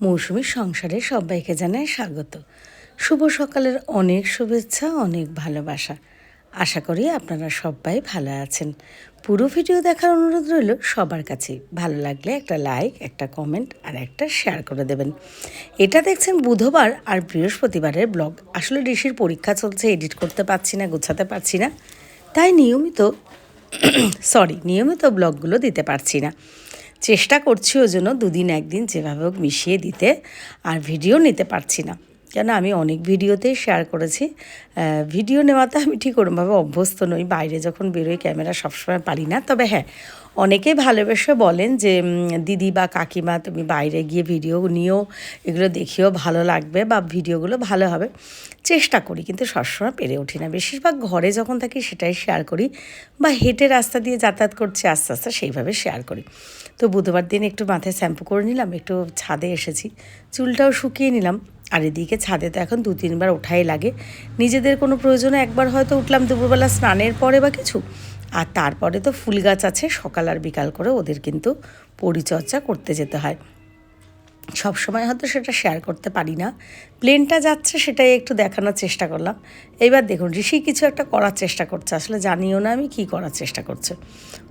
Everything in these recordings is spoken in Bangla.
মৌসুমীর সংসারে সবাইকে জানাই স্বাগত। শুভ সকালের অনেক শুভেচ্ছা, অনেক ভালোবাসা। আশা করি আপনারা সবাই ভালো আছেন। পুরো ভিডিও দেখার অনুরোধ রইল সবার কাছে। ভালো লাগলে একটা লাইক, একটা কমেন্ট আর একটা শেয়ার করে দেবেন। এটা দেখছেন বুধবার আর বৃহস্পতিবারের ব্লগ। আসলে ঋষির পরীক্ষা চলছে, এডিট করতে পারছি না, গোছাতে পারছি না, তাই নিয়মিত ব্লগগুলো দিতে পারছি না। চেষ্টা করছি ওই জন্য দুদিন একদিন যেভাবে হোক মিশিয়ে দিতে, আর ভিডিও নিতে পারছি না কেন আমি অনেক ভিডিওতেই শেয়ার করেছি। ভিডিও নেওয়াতে আমি ঠিক ওরমভাবে অভ্যস্ত নই, বাইরে যখন বেরোই ক্যামেরা সবসময় পারি না। তবে হ্যাঁ, অনেকেই ভালোবেসে বলেন যে দিদি বা কাকিমা তুমি বাইরে গিয়ে ভিডিও নিও, এগুলো দেখিও ভালো লাগবে বা ভিডিওগুলো ভালো হবে। চেষ্টা করি কিন্তু সবসময় পেরে উঠি না। বেশিরভাগ ঘরে যখন থাকি সেটাই শেয়ার করি, বা হেঁটে রাস্তা দিয়ে যাতায়াত করছি আস্তে আস্তে সেইভাবে শেয়ার করি। তো বুধবার দিন একটু মাথায় শ্যাম্পু করে নিলাম, একটু ছাদে এসেছি, চুলটাও শুকিয়ে নিলাম। আর এদিকে ছাদে তো এখন 2-3 বার ওঠাই লাগে। নিজেদের কোনো প্রয়োজনে একবার হয়তো উঠলাম দুপুরবেলা স্নানের পরে বা কিছু। আর তারপরে তো ফুল গাছ আছে, সকাল আর বিকাল করে ওদের কিন্তু পরিচর্যা করতে যেতে হয়। সব সময় হয়তো সেটা শেয়ার করতে পারি না। প্লেনটা যাচ্ছে সেটাই একটু দেখানোর চেষ্টা করলাম। এইবার দেখুন ঋষি কিছু একটা করার চেষ্টা করছে, আসলে জানিও না আমি কী করার চেষ্টা করছে।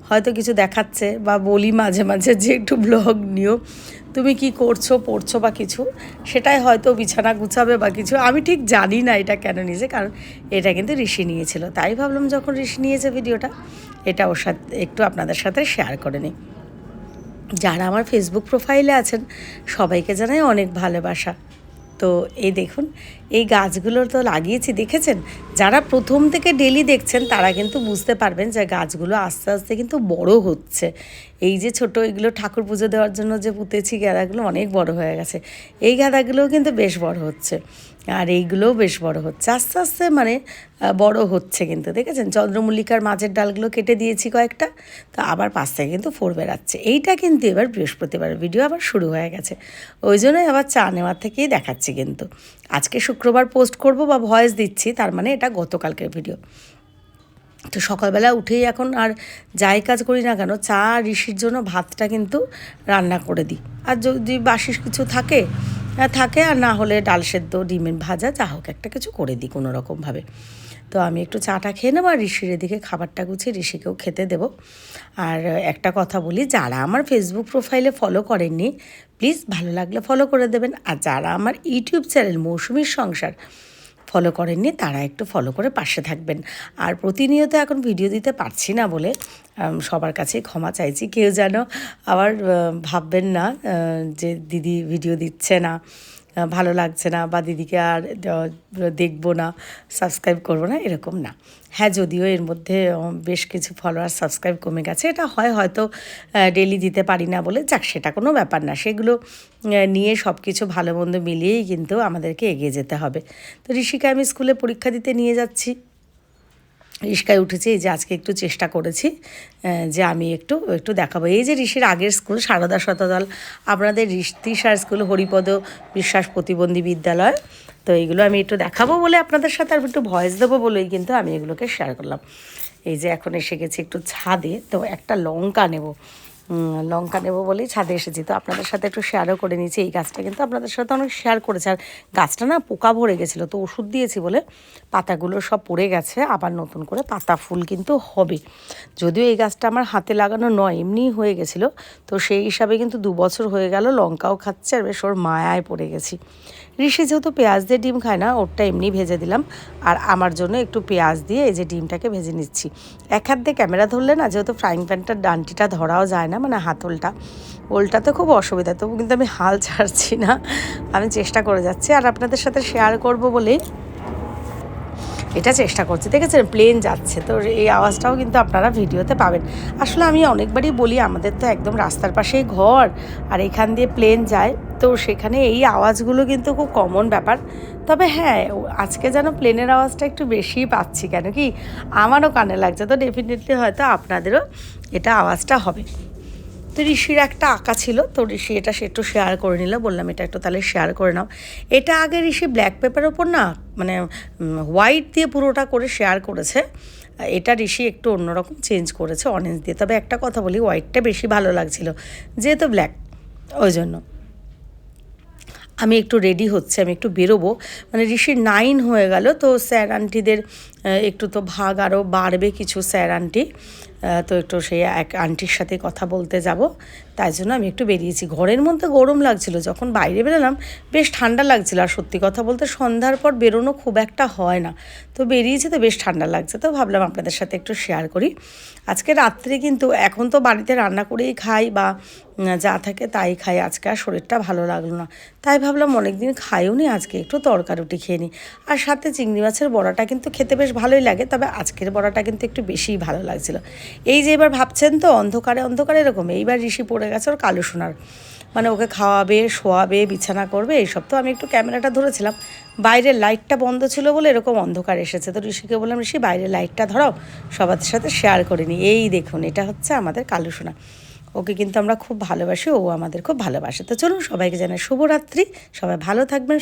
হয়তো কিছু দেখাচ্ছে বা বলি মাঝে মাঝে যে একটু ব্লগ নিও, তুমি কি করছো পড়ছো বা কিছু, সেটাই হয়তো বিছানা গুছাবে বা কিছু। আমি ঠিক জানি না এটা কেন নিয়েছে, কারণ এটা কিন্তু ঋষি নিয়েছিল, তাই ভাবলাম যখন ঋষি নিয়েছে ভিডিওটা, এটা ওর সাথে একটু আপনাদের সাথে শেয়ার করে নিই। যারা আমার ফেসবুক প্রোফাইলে আছেন সবাইকে জানাই অনেক ভালোবাসা। তো এই দেখুন, এই গাছগুলো তো লাগিয়েছি, দেখেছেন? যারা প্রথম থেকে ডেলি দেখছেন তারা কিন্তু বুঝতে পারবেন যে গাছগুলো আস্তে আস্তে কিন্তু বড় হচ্ছে। এই যে ছোট এগুলো ঠাকুর পুজো দেওয়ার জন্য যে পুঁতেছি গাঁদাগুলো অনেক বড় হয়ে গেছে। এই গাঁদাগুলোও কিন্তু বেশ বড় হচ্ছে, আর এইগুলোও বেশ বড় হচ্ছে আস্তে আস্তে, মানে বড় হচ্ছে কিন্তু। দেখেছেন চন্দ্রমল্লিকার মাঝের ডালগুলো কেটে দিয়েছি কয়েকটা, তো আবার পাশ থেকে কিন্তু ফোর বেরাচ্ছে। এইটা কিন্তু এবার বৃহস্পতিবারের ভিডিও আবার শুরু হয়ে গেছে, ওই জন্যই আবার চা নেওয়ার থেকেই দেখাচ্ছি। কিন্তু আজকে শুক্রবার পোস্ট করব বা ভয়েস দিচ্ছি, তার মানে এটা গতকালকের ভিডিও। তো সকালবেলা উঠেই এখন আর যাই কাজ করি না কেন, চা ঋষির জন্য ভাতটা কিন্তু রান্না করে দিই। আর যদি বাসি কিছু থাকে আর না হলে ডাল সেদ্ধ, ডিমের ভাজা, যা হোক একটা কিছু করে দিই কোনো রকমভাবে। তো আমি একটু চাটা খেয়ে নেবো, আর ঋষির এদিকে খাবারটা গুছিয়ে ঋষিকেও খেতে দেবো। আর একটা কথা বলি, যারা আমার ফেসবুক প্রোফাইলে ফলো করেননি প্লিজ ভালো লাগলে ফলো করে দেবেন। আর যারা আমার ইউটিউব চ্যানেল মৌসুমীর সংসার ফলো করেননি তারা একটু ফলো করে পাশে থাকবেন। আর প্রতিনিয়ত এখন ভিডিও দিতে পারছি না বলে সবার কাছে ক্ষমা চাইছি। কেউ যেন আবার ভাববেন না যে দিদি ভিডিও দিচ্ছে না, ভালো লাগছে না, বা দিদিকে আর দেখবো না, সাবস্ক্রাইব করবো না, এরকম না। হ্যাঁ, যদিও এর মধ্যে বেশ কিছু ফলোয়ার সাবস্ক্রাইব কমে গেছে, এটা হয়তো ডেলি দিতে পারি না বলে, যাক সেটা কোনো ব্যাপার না। সেগুলো নিয়ে সব কিছু ভালো মন্দ মিলিয়েই কিন্তু আমাদেরকে এগিয়ে যেতে হবে। তো ঋষিকে আমি স্কুলে পরীক্ষা দিতে নিয়ে যাচ্ছি, রিস্কায় উঠেছি। এই যে আজকে একটু চেষ্টা করেছি যে আমি একটু দেখাবো। এই যে ঋষির আগের স্কুল সারদা শতদল, আপনাদের তৃষার স্কুল হরিপদ বিশ্বাস প্রতিবন্ধী বিদ্যালয়। তো এইগুলো আমি একটু দেখাবো বলে আপনাদের সাথে, আর একটু ভয়েস দেবো বলেই কিন্তু আমি এগুলোকে শেয়ার করলাম। এই যে এখন এসে গেছি একটু ছাদে, তো একটা লঙ্কা নেব বলেই ছাদে এসেছি। তো আপনাদের সাথে একটু শেয়ারও করে নিয়েছি। এই গাছটা কিন্তু আপনাদের সাথে অনেক শেয়ার করেছে, আর গাছটা না পোকা ভরে গেছিলো, তো ওষুধ দিয়েছি বলে পাতাগুলো সব পড়ে গেছে, আবার নতুন করে পাতা ফুল কিন্তু হবে। যদিও এই গাছটা আমার হাতে লাগানো নয়, এমনিই হয়ে গেছিলো, তো সেই হিসাবে কিন্তু 2 বছর হয়ে গেল, লঙ্কাও খাচ্ছে, আর বেশ ওর মায়ায় পড়ে গেছি। ঋষি যেহেতু পেঁয়াজ দিয়ে ডিম খায় না, ওরটা এমনি ভেজে দিলাম, আর আমার জন্য একটু পেঁয়াজ দিয়ে এই যে ডিমটাকে ভেজে নিচ্ছি। এক হাত দিয়ে ক্যামেরা ধরলে না, যেহেতু ফ্রাইং প্যানটার ডান্টিটা ধরাও যায় না, মানে হাতলটা, ওলটাতে খুব অসুবিধা, তবু কিন্তু আমি হাল ছাড়ছি না, আমি চেষ্টা করে যাচ্ছি, আর আপনাদের সাথে শেয়ার করব বলেই এটা চেষ্টা করছি। দেখেছেন প্লেন যাচ্ছে, তো এই আওয়াজটাও কিন্তু আপনারা ভিডিওতে পাবেন। আসলে আমি অনেকবারই বলি, আমাদের তো একদম রাস্তার পাশেই ঘর, আর এখান দিয়ে প্লেন যায়, তো সেখানে এই আওয়াজগুলো কিন্তু খুব কমন ব্যাপার। তবে হ্যাঁ, আজকে যেন প্লেনের আওয়াজটা একটু বেশিই পাচ্ছি, কেন কি আমারও কানে লাগছে, তো ডেফিনেটলি হয়তো আপনাদেরও এটা আওয়াজটা হবে। তো ঋষির একটা আঁকা ছিল, তো ঋষি এটা সে একটু শেয়ার করে নিল, বললাম এটা একটু তাহলে শেয়ার করে নাও। এটা আগে ঋষি ব্ল্যাক পেপারের ওপর না, মানে হোয়াইট দিয়ে পুরোটা করে শেয়ার করেছে। এটা ঋষি একটু অন্যরকম চেঞ্জ করেছে অরেঞ্জ দিয়ে। তবে একটা কথা বলি, হোয়াইটটা বেশি ভালো লাগছিল, যেহেতু ব্ল্যাক, ওই জন্য। আমি একটু রেডি হচ্ছে, আমি একটু বেরোবো, মানে ঋষির 9 হয়ে গেল, তো স্যার আন্টিদের একটু তো ভাগ আরও বাড়বে কিছু স্যার আন্টি, তো একটু সেই এক আন্টির সাথে কথা বলতে যাব, তাই জন্য আমি একটু বেরিয়েছি। ঘরের মধ্যে গরম লাগছিল, যখন বাইরে বেরোলাম বেশ ঠান্ডা লাগছিল। আর সত্যি কথা বলতে সন্ধ্যার পর বেরোনো খুব একটা হয় না, তো বেরিয়েছি তো বেশ ঠান্ডা লাগছে, তো ভাবলাম আপনাদের সাথে একটু শেয়ার করি। আজকে রাত্রে কিন্তু এখন তো বাড়িতে রান্না করেই খাই বা যা থাকে তাই খাই, আজকে আর শরীরটা ভালো লাগলো না, তাই ভাবলাম অনেকদিন খাইও নি, আজকে একটু তড়কা রুটি খেয়ে নিই। আর সাথে চিংড়ি মাছের বড়াটা কিন্তু খেতে বেশ ভালোই লাগে, তবে আজকের বড়াটা কিন্তু একটু বেশিই ভালো লাগছিল। এই যে এবার ভাবছেন তো অন্ধকারে অন্ধকারে এরকম, এইবার ঋষি পড়ে গেছে ওর কালো সোনার, মানে ওকে খাওয়াবে, শোয়াবে, বিছানা করবে, এইসব। তো আমি একটু ক্যামেরাটা ধরেছিলাম, বাইরের লাইটটা বন্ধ ছিল বলে এরকম অন্ধকার এসেছে, তো ঋষিকে বললাম ঋষি বাইরের লাইটটা ধরাও, সবার সাথে শেয়ার করে নিই। এই দেখুন, এটা হচ্ছে আমাদের কালো সোনা, ওকে কিন্তু আমরা খুব ভালোবাসি, ও আমাদের খুব ভালোবাসে। তো চলুন সবাইকে জানাই শুভরাত্রি, সবাই ভালো থাকবেন।